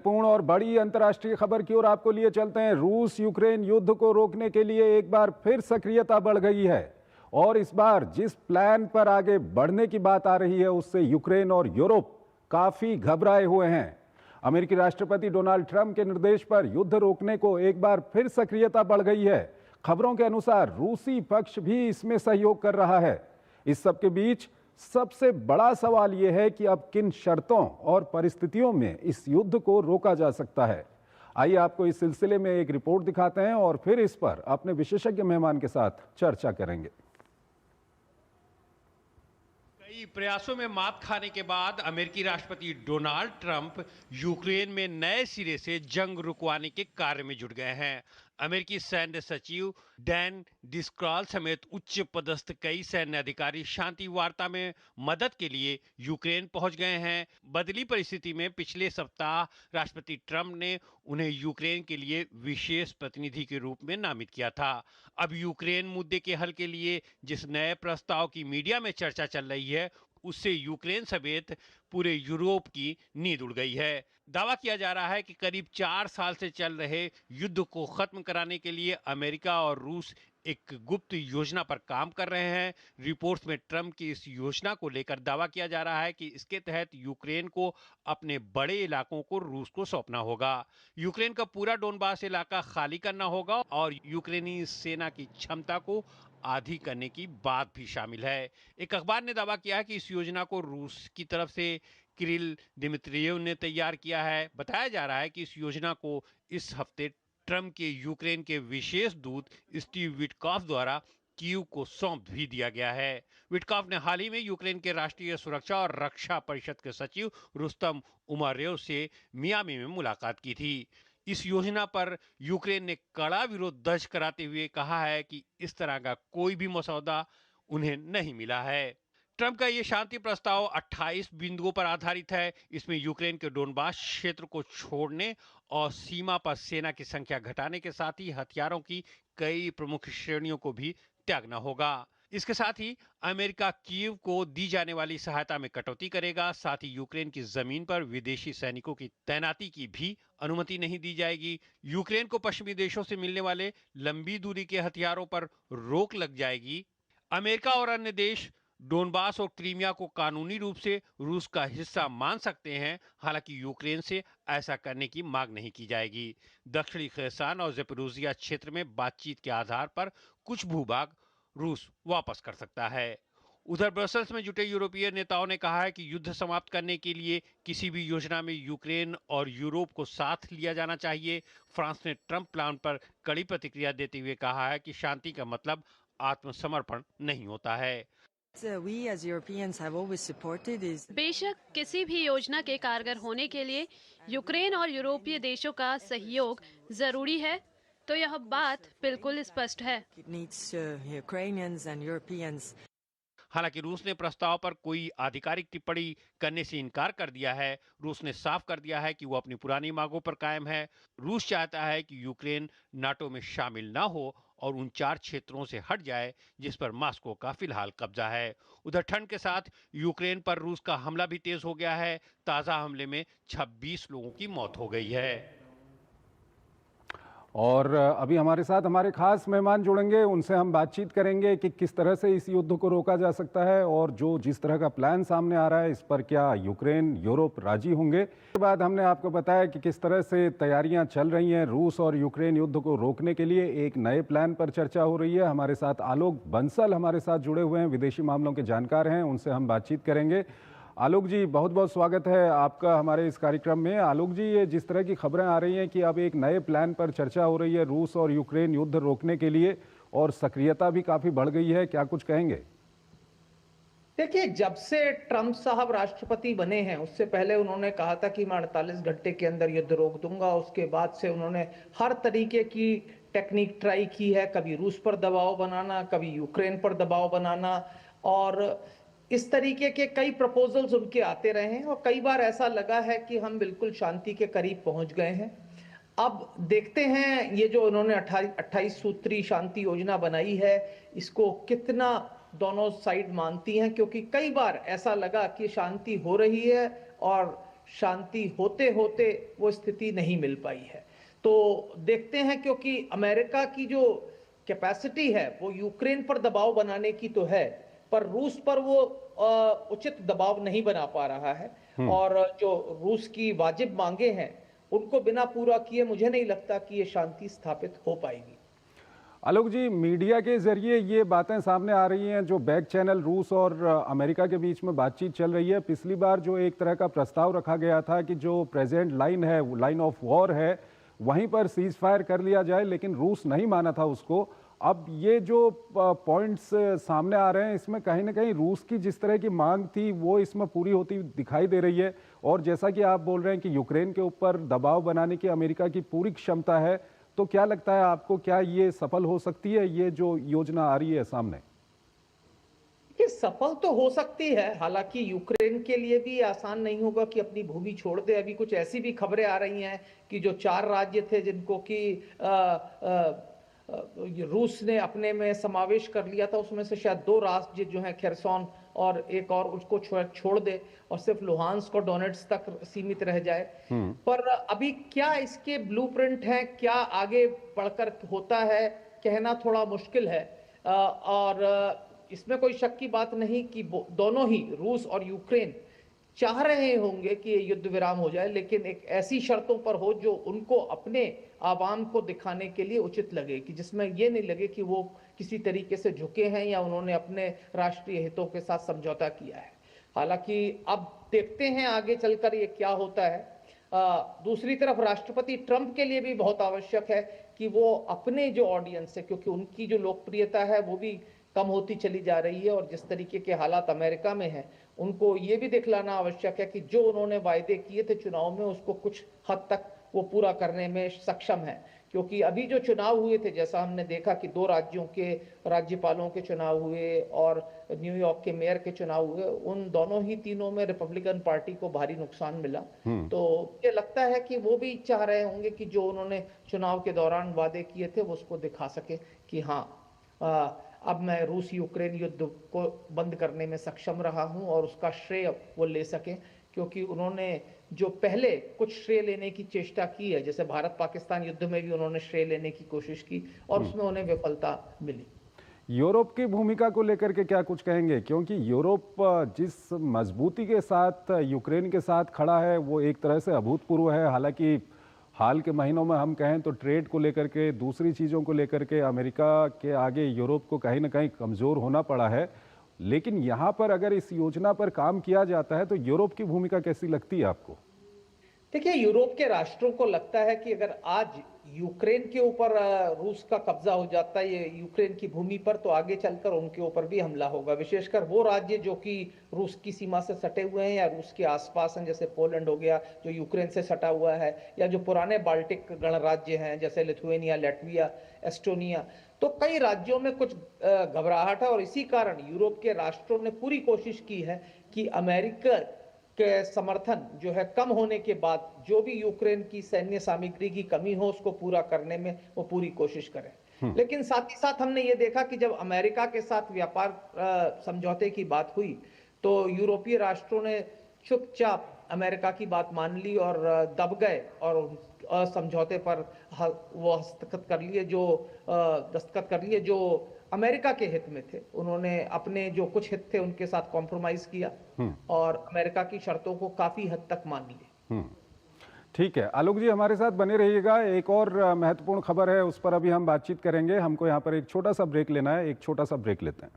पूर्ण और बड़ी अंतर्राष्ट्रीय खबर की ओर आपको लिए चलते हैं। रूस यूक्रेन युद्ध को रोकने के लिए एक बार फिर सक्रियता बढ़ गई है और इस बार जिस प्लान पर आगे बढ़ने की बात आ रही है उससे यूक्रेन और यूरोप काफी घबराए हुए हैं। अमेरिकी राष्ट्रपति डोनाल्ड ट्रंप के निर्देश पर युद्ध रोकने को एक बार फिर सक्रियता बढ़ गई है। खबरों के अनुसार रूसी पक्ष भी इसमें सहयोग कर रहा है। इस सब के बीच सबसे बड़ा सवाल यह है कि अब किन शर्तों और परिस्थितियों में इस युद्ध को रोका जा सकता है। आइए आपको इस सिलसिले में एक रिपोर्ट दिखाते हैं और फिर इस पर अपने विशेषज्ञ मेहमान के साथ चर्चा करेंगे। कई प्रयासों में मात खाने के बाद अमेरिकी राष्ट्रपति डोनाल्ड ट्रंप यूक्रेन में नए सिरे से जंग रुकवाने के कार्य में जुट गए हैं। अमेरिकी सैन्य सचिव डैन डिस्क्रॉल समेत उच्च पदस्थ कई सैन्य अधिकारी शांति वार्ता में मदद के लिए यूक्रेन पहुंच गए हैं। बदली परिस्थिति में पिछले सप्ताह राष्ट्रपति ट्रंप ने उन्हें यूक्रेन के लिए विशेष प्रतिनिधि के रूप में नामित किया था। अब यूक्रेन मुद्दे के हल के लिए जिस नए प्रस्ताव की मीडिया में चर्चा चल रही है उससे यूक्रेन समेत पूरे यूरोप की नींद उड़ गई है। दावा किया जा रहा है कि करीब 4 साल से चल रहे युद्ध को खत्म कराने के लिए अमेरिका और रूस एक गुप्त योजना पर काम कर रहे हैं। रिपोर्ट्स में ट्रंप की इस योजना को लेकर दावा किया जा रहा है कि इसके तहत यूक्रेन को अपने बड़े इलाकों को रूस को सौंपना होगा। यूक्रेन का पूरा डोनबास इलाका खाली करना होगा और यूक्रेनी सेना की क्षमता को आधी करने की बात भी शामिल है। एक अखबार ने दावा किया है कि इस योजना को रूस की तरफ से किरिल दिमित्रियेव ने तैयार किया है। बताया जा रहा है कि इस योजना को इस हफ्ते ट्रंप के यूक्रेन के विशेष दूत स्टीव विटकॉफ द्वारा कीव को सौंप भी दिया गया है। विटकॉफ ने हाल ही में यूक्रेन के राष्ट्रीय सुरक्षा और रक्षा परिषद के सचिव रुस्तम उमरेव से मियामी में मुलाकात की थी। इस योजना पर यूक्रेन ने कड़ा विरोध दर्ज कराते हुए कहा है कि इस तरह का कोई भी मसौदा उन्हें नहीं मिला है। ट्रंप का यह शांति प्रस्ताव 28 बिंदुओं पर आधारित है। इसमें यूक्रेन के डोनबास क्षेत्र को छोड़ने और सीमा पर सेना की संख्या घटाने के साथ ही हथियारों की कई प्रमुख श्रेणियों को भी त्यागना होगा। इसके साथ ही अमेरिका कीव को दी जाने वाली सहायता में कटौती करेगा। साथ ही यूक्रेन की जमीन पर विदेशी सैनिकों की तैनाती की भी अनुमति नहीं दी जाएगी। यूक्रेन को पश्चिमी देशों से मिलने वाले लंबी दूरी के हथियारों पर रोक लग जाएगी। अमेरिका और अन्य देश डोनबास और क्रीमिया को कानूनी रूप से रूस का हिस्सा मान सकते हैं। हालांकि यूक्रेन से ऐसा करने की मांग नहीं की जाएगी। दक्षिणी खेरसान और ज़ेपोरिज़िया क्षेत्र में बातचीत के आधार पर कुछ भूभाग रूस वापस कर सकता है। उधर ब्रसल्स में जुटे यूरोपीय नेताओं ने कहा है कि युद्ध समाप्त करने के लिए किसी भी योजना में यूक्रेन और यूरोप को साथ लिया जाना चाहिए। फ्रांस ने ट्रंप प्लान पर कड़ी प्रतिक्रिया देते हुए कहा है कि शांति का मतलब आत्मसमर्पण नहीं होता है। बेशक किसी भी योजना के कारगर होने के लिए यूक्रेन और यूरोपीय देशों का सहयोग जरूरी है, तो यह बात बिल्कुल स्पष्ट है। हालांकि रूस ने प्रस्ताव पर कोई आधिकारिक टिप्पणी करने से इनकार कर दिया है। रूस ने साफ कर दिया है कि वो अपनी पुरानी मांगों पर कायम है। रूस चाहता है कि यूक्रेन नाटो में शामिल ना हो और उन 4 क्षेत्रों से हट जाए जिस पर मॉस्को का फिलहाल कब्जा है। उधर ठंड के साथ यूक्रेन पर रूस का हमला भी तेज हो गया है। ताजा हमले में 26 लोगों की मौत हो गई है। और अभी हमारे साथ हमारे खास मेहमान जुड़ेंगे, उनसे हम बातचीत करेंगे कि किस तरह से इस युद्ध को रोका जा सकता है और जो जिस तरह का प्लान सामने आ रहा है इस पर क्या यूक्रेन यूरोप राजी होंगे। इसके बाद हमने आपको बताया कि किस तरह से तैयारियां चल रही हैं रूस और यूक्रेन युद्ध को रोकने के लिए। एक नए प्लान पर चर्चा हो रही है। हमारे साथ आलोक बंसल हमारे साथ जुड़े हुए हैं, विदेशी मामलों के जानकार हैं, उनसे हम बातचीत करेंगे। आलोक जी, बहुत बहुत स्वागत है आपका हमारे इस कार्यक्रम में। आलोक जी, ये जिस तरह की खबरें आ रही हैं कि अब एक नए प्लान पर चर्चा हो रही है रूस और यूक्रेन युद्ध रोकने के लिए और सक्रियता भी काफी बढ़ गई है, क्या कुछ कहेंगे? देखिए, जब से ट्रंप साहब राष्ट्रपति बने हैं उससे पहले उन्होंने कहा था कि मैं 48 घंटे के अंदर युद्ध रोक दूंगा। उसके बाद से उन्होंने हर तरीके की टेक्निक ट्राई की है, कभी रूस पर दबाव बनाना, कभी यूक्रेन पर दबाव बनाना, और इस तरीके के कई प्रपोजल्स उनके आते रहे हैं और कई बार ऐसा लगा है कि हम बिल्कुल शांति के करीब पहुंच गए हैं। अब देखते हैं ये जो उन्होंने 28 सूत्री शांति योजना बनाई है इसको कितना दोनों साइड मानती हैं, क्योंकि कई बार ऐसा लगा कि शांति हो रही है और शांति होते होते वो स्थिति नहीं मिल पाई है। तो देखते हैं, क्योंकि अमेरिका की जो कैपेसिटी है वो यूक्रेन पर दबाव बनाने की तो है, पर रूस पर वो उचित दबाव नहीं बना पा रहा है। और जो रूस की वाजिब मांगे हैं उनको बिना पूरा किए मुझे नहीं लगता कि ये शांति स्थापित हो पाएगी। आलोक जी, मीडिया के जरिए ये बातें सामने आ रही हैं, जो बैक चैनल रूस और अमेरिका के बीच में बातचीत चल रही है। पिछली बार जो एक तरह का प्रस्ताव रखा गया था कि जो प्रेजेंट लाइन है, लाइन ऑफ वॉर है, वहीं पर सीज फायर कर लिया जाए, लेकिन रूस नहीं माना था उसको। अब ये जो पॉइंट्स सामने आ रहे हैं, इसमें कहीं ना कहीं रूस की जिस तरह की मांग थी वो इसमें पूरी होती दिखाई दे रही है। और जैसा कि आप बोल रहे हैं कि यूक्रेन के ऊपर दबाव बनाने की अमेरिका की पूरी क्षमता है, तो क्या लगता है आपको, क्या ये सफल हो सकती है, ये जो योजना आ रही है सामने? ये सफल तो हो सकती है, हालांकि यूक्रेन के लिए भी आसान नहीं होगा कि अपनी भूमि छोड़ दे। अभी कुछ ऐसी भी खबरें आ रही हैं कि जो 4 राज्य थे जिनको कि रूस ने अपने में समावेश कर लिया था, उसमें से शायद 2 राज्य जो हैं, खेरसोन और एक और, उसको छोड़ दे और सिर्फ लुहांस्क और डोनेट्स्क तक सीमित रह जाए। पर अभी क्या इसके ब्लूप्रिंट हैं, क्या आगे बढ़कर होता है, कहना थोड़ा मुश्किल है। और इसमें कोई शक की बात नहीं कि दोनों ही, रूस और यूक्रेन, चाह रहे होंगे कि युद्ध विराम हो जाए, लेकिन एक ऐसी शर्तों पर हो जो उनको अपने आवाम को दिखाने के लिए उचित लगे, कि जिसमें ये नहीं लगे कि वो किसी तरीके से झुके हैं या उन्होंने अपने राष्ट्रीय हितों के साथ समझौता किया है। हालांकि अब देखते हैं आगे चलकर ये क्या होता है। दूसरी तरफ राष्ट्रपति ट्रंप के लिए भी बहुत आवश्यक है कि वो अपने जो ऑडियंस है, क्योंकि उनकी जो लोकप्रियता है वो भी कम होती चली जा रही है, और जिस तरीके के हालात अमेरिका में हैं, उनको ये भी दिखलाना आवश्यक है कि जो उन्होंने वायदे किए थे चुनाव में, उसको कुछ हद तक वो पूरा करने में सक्षम है। क्योंकि अभी जो चुनाव हुए थे, जैसा हमने देखा कि 2 राज्यों के राज्यपालों के चुनाव हुए और न्यूयॉर्क के मेयर के चुनाव हुए, उन दोनों ही तीनों में रिपब्लिकन पार्टी को भारी नुकसान मिला। तो ये लगता है कि वो भी चाह रहे होंगे कि जो उन्होंने चुनाव के दौरान वादे किए थे वो उसको दिखा सके कि हाँ, अब मैं रूस यूक्रेन युद्ध को बंद करने में सक्षम रहा हूं, और उसका श्रेय वो ले सकें। क्योंकि उन्होंने जो पहले कुछ श्रेय लेने की चेष्टा की है, जैसे भारत पाकिस्तान युद्ध में भी उन्होंने श्रेय लेने की कोशिश की और उसमें उन्हें विफलता मिली। यूरोप की भूमिका को लेकर के क्या कुछ कहेंगे? क्योंकि यूरोप जिस मजबूती के साथ यूक्रेन के साथ खड़ा है वो एक तरह से अभूतपूर्व है। हालांकि हाल के महीनों में हम कहें तो ट्रेड को लेकर के, दूसरी चीज़ों को लेकर के अमेरिका के आगे यूरोप को कहीं ना कहीं कमज़ोर होना पड़ा है। लेकिन यहाँ पर अगर इस योजना पर काम किया जाता है तो यूरोप की भूमिका कैसी लगती है आपको? देखिए, यूरोप के राष्ट्रों को लगता है कि अगर आज यूक्रेन के ऊपर रूस का कब्जा हो जाता है, ये यूक्रेन की भूमि पर, तो आगे चलकर उनके ऊपर भी हमला होगा। विशेषकर वो राज्य जो कि रूस की सीमा से सटे हुए हैं या रूस के आसपास हैं, जैसे पोलैंड हो गया जो यूक्रेन से सटा हुआ है, या जो पुराने बाल्टिक गणराज्य हैं जैसे लिथुआनिया, लैटविया, एस्टोनिया। तो कई राज्यों में कुछ घबराहट है, और इसी कारण यूरोप के राष्ट्रों ने पूरी कोशिश की है कि अमेरिका के समर्थन जो है कम होने के बाद जो भी यूक्रेन की सैन्य सामग्री की कमी हो उसको पूरा करने में वो पूरी कोशिश करें। लेकिन साथ ही साथ हमने ये देखा कि जब अमेरिका के साथ व्यापार समझौते की बात हुई तो यूरोपीय राष्ट्रों ने चुपचाप अमेरिका की बात मान ली और दब गए और समझौते पर वो दस्तखत कर लिए जो अमेरिका के हित में थे। उन्होंने अपने जो कुछ हित थे उनके साथ कॉम्प्रोमाइज किया और अमेरिका की शर्तों को काफी हद तक मान लिए। ठीक है, आलोक जी हमारे साथ बने रहिएगा। एक और महत्वपूर्ण खबर है, उस पर अभी हम बातचीत करेंगे। हमको यहाँ पर एक छोटा सा ब्रेक लेना है, एक छोटा सा ब्रेक लेते हैं।